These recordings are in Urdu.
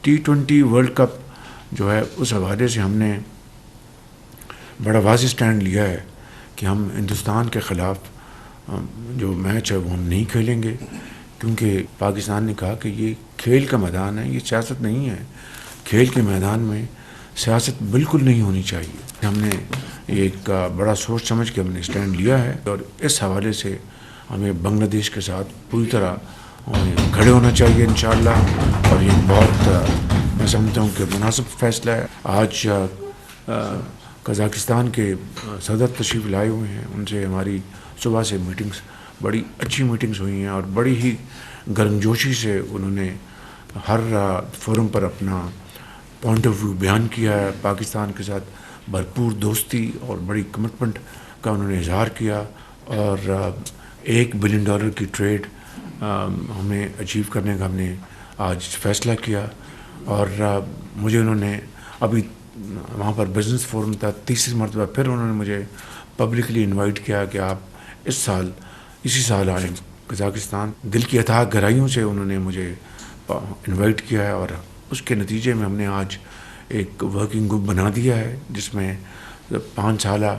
T20 ورلڈ کپ جو ہے اس حوالے سے ہم نے بڑا واضح سٹینڈ لیا ہے کہ ہم ہندوستان کے خلاف جو میچ ہے وہ ہم نہیں کھیلیں گے، کیونکہ پاکستان نے کہا کہ یہ کھیل کا میدان ہے، یہ سیاست نہیں ہے۔ کھیل کے میدان میں سیاست بالکل نہیں ہونی چاہیے۔ ہم نے ایک بڑا سوچ سمجھ کے ہم نے سٹینڈ لیا ہے، اور اس حوالے سے ہمیں بنگلہ دیش کے ساتھ پوری طرح کھڑے ہونا چاہیے انشاءاللہ، اور یہ بہت میں سمجھتا ہوں کہ مناسب فیصلہ ہے۔ آج قزاقستان کے صدر تشریف لائے ہوئے ہیں، ان سے ہماری صبح سے میٹنگز، بڑی اچھی میٹنگز ہوئی ہیں، اور بڑی ہی گرم جوشی سے انہوں نے ہر فورم پر اپنا پوائنٹ آف ویو بیان کیا ہے۔ پاکستان کے ساتھ بھرپور دوستی اور بڑی کمٹمنٹ کا انہوں نے اظہار کیا، اور $1 بلین کی ٹریڈ ہمیں اچیو کرنے کا ہم نے آج فیصلہ کیا۔ اور مجھے انہوں نے ابھی وہاں پر بزنس فورم تھا، تیسری مرتبہ پھر انہوں نے مجھے پبلکلی انوائٹ کیا کہ آپ اسی سال آئیں قزاقستان۔ دل کی اتھاہ گہرائیوں سے انہوں نے مجھے انوائٹ کیا ہے، اور اس کے نتیجے میں ہم نے آج ایک ورکنگ گروپ بنا دیا ہے، جس میں 5 سالہ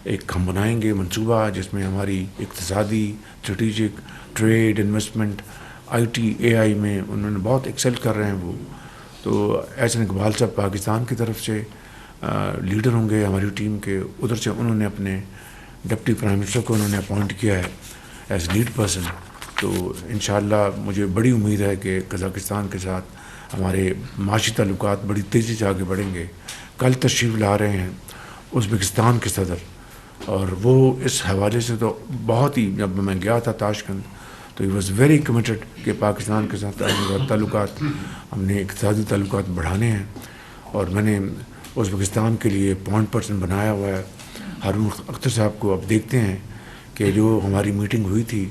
ایک ہم بنائیں گے منصوبہ، جس میں ہماری اقتصادی، strategic, trade, investment, IT، AI میں انہوں نے بہت ایکسل کر رہے ہیں وہ۔ تو احسن اقبال صاحب پاکستان کی طرف سے لیڈر ہوں گے ہماری ٹیم کے، ادھر سے انہوں نے اپنے ڈپٹی پرائم منسٹر کو انہوں نے اپوائنٹ کیا ہے ایز لیڈ پرسن۔ تو انشاءاللہ مجھے بڑی امید ہے کہ قزاقستان کے ساتھ ہمارے معاشی تعلقات بڑی تیزی سے آگے بڑھیں گے۔ کل تشریف لا رہے ہیں ازبکستان کے صدر، اور وہ اس حوالے سے تو بہت ہی، جب میں گیا تھا تاشکند تو ہی واز ویری کمیٹڈ کہ پاکستان کے ساتھ تعلقات، ہم نے اقتصادی تعلقات بڑھانے ہیں، اور میں نے ازبکستان کے لیے پوائنٹ پرسن بنایا ہوا ہے ہارون اختر صاحب کو۔ اب دیکھتے ہیں کہ جو ہماری میٹنگ ہوئی تھی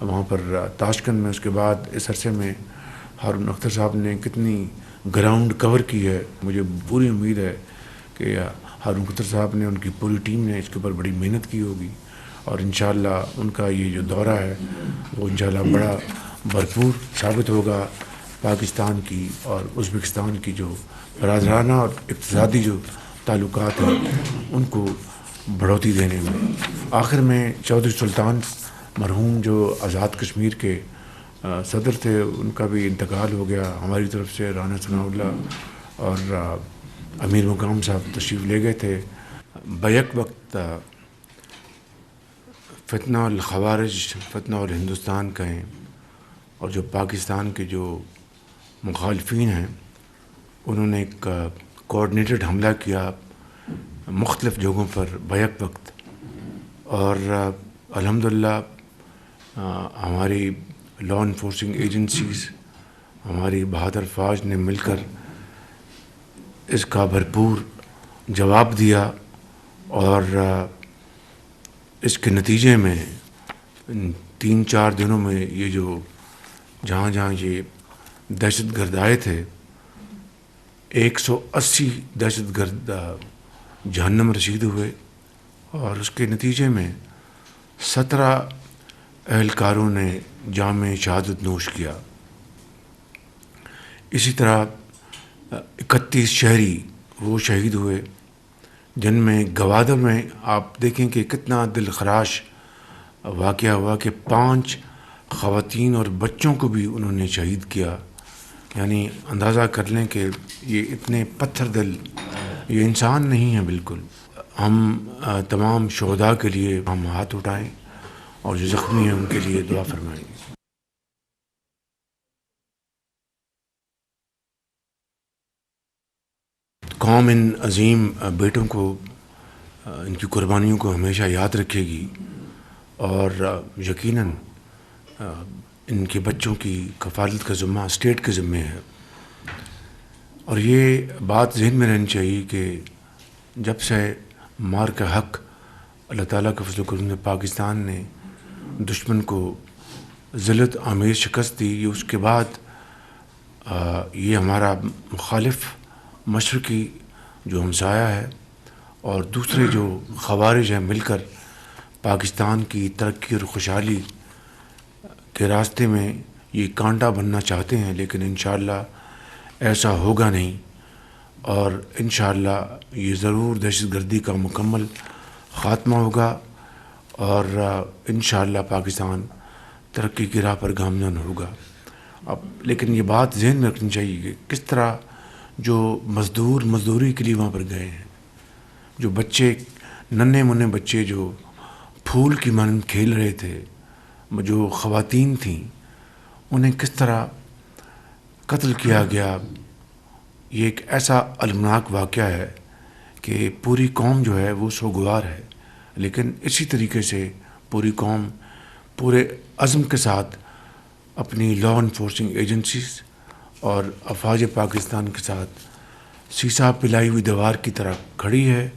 وہاں پر تاشکند میں، اس کے بعد اس عرصے میں ہارون اختر صاحب نے کتنی گراؤنڈ کور کی ہے۔ مجھے پوری امید ہے کہ ہارون اختر صاحب نے، ان کی پوری ٹیم نے اس کے اوپر بڑی محنت کی ہوگی، اور انشاءاللہ ان کا یہ جو دورہ ہے وہ انشاءاللہ بڑا بھرپور ثابت ہوگا پاکستان کی اور ازبکستان کی جو برادرانہ اور اقتصادی جو تعلقات ہیں ان کو بڑھوتی دینے میں۔ آخر میں چودھری سلطان مرحوم جو آزاد کشمیر کے صدر تھے، ان کا بھی انتقال ہو گیا ہماری طرف سے۔ رانا ثناء اللہ اور امیر مقام صاحب تشریف لے گئے تھے۔ بیک وقت فتنہ الخوارج، فتنہ الہندوستان کہیں، اور جو پاکستان کے جو مخالفین ہیں انہوں نے ایک کوآرڈینیٹڈ حملہ کیا مختلف جگہوں پر بیک وقت، اور الحمدللہ ہماری لا انفورسنگ ایجنسیز، ہماری بہادر فوج نے مل کر اس کا بھرپور جواب دیا، اور اس کے نتیجے میں 3-4 دنوں میں یہ جو جہاں جہاں یہ دہشت گرد آئے تھے، 180 دہشت گرد جہنم رسید ہوئے، اور اس کے نتیجے میں 17 اہلکاروں نے جام شہادت نوش کیا۔ اسی طرح 31 شہری وہ شہید ہوئے، جن میں گوادر میں آپ دیکھیں کہ کتنا دل خراش واقعہ ہوا کہ 5 خواتین اور بچوں کو بھی انہوں نے شہید کیا۔ یعنی اندازہ کر لیں کہ یہ اتنے پتھر دل، یہ انسان نہیں ہیں بالکل۔ ہم تمام شہداء کے لیے ہم ہاتھ اٹھائیں، اور جو زخمی ہیں ان کے لیے دعا فرمائیں۔ قوم ان عظیم بیٹوں کو، ان کی قربانیوں کو ہمیشہ یاد رکھے گی، اور یقیناً ان کے بچوں کی کفالت کا ذمہ اسٹیٹ کے ذمے ہے۔ اور یہ بات ذہن میں رہنی چاہیے کہ جب سے مار کا حق اللہ تعالیٰ کے فضل و کرم سے پاکستان نے دشمن کو ذلت آمیز شکست دی، اس کے بعد یہ ہمارا مخالف مشرقی جو ہمسایہ ہے اور دوسرے جو خوارج ہیں مل کر پاکستان کی ترقی اور خوشحالی کے راستے میں یہ کانٹا بننا چاہتے ہیں، لیکن انشاءاللہ ایسا ہوگا نہیں، اور انشاءاللہ یہ ضرور دہشت گردی کا مکمل خاتمہ ہوگا، اور انشاءاللہ پاکستان ترقی کی راہ پر گامزن ہوگا۔ اب لیکن یہ بات ذہن میں رکھنی چاہیے کہ کس طرح جو مزدوری کے لیے وہاں پر گئے ہیں، جو بچے ننھے منھے بچے جو پھول کی مانند کھیل رہے تھے، جو خواتین تھیں، انہیں کس طرح قتل کیا گیا، یہ ایک ایسا المناک واقعہ ہے کہ پوری قوم جو ہے وہ سوگوار ہے۔ لیکن اسی طریقے سے پوری قوم پورے عزم کے ساتھ اپنی لا انفورسنگ ایجنسیز اور افواج پاکستان کے ساتھ سیسا پلائی ہوئی دیوار کی طرح کھڑی ہے،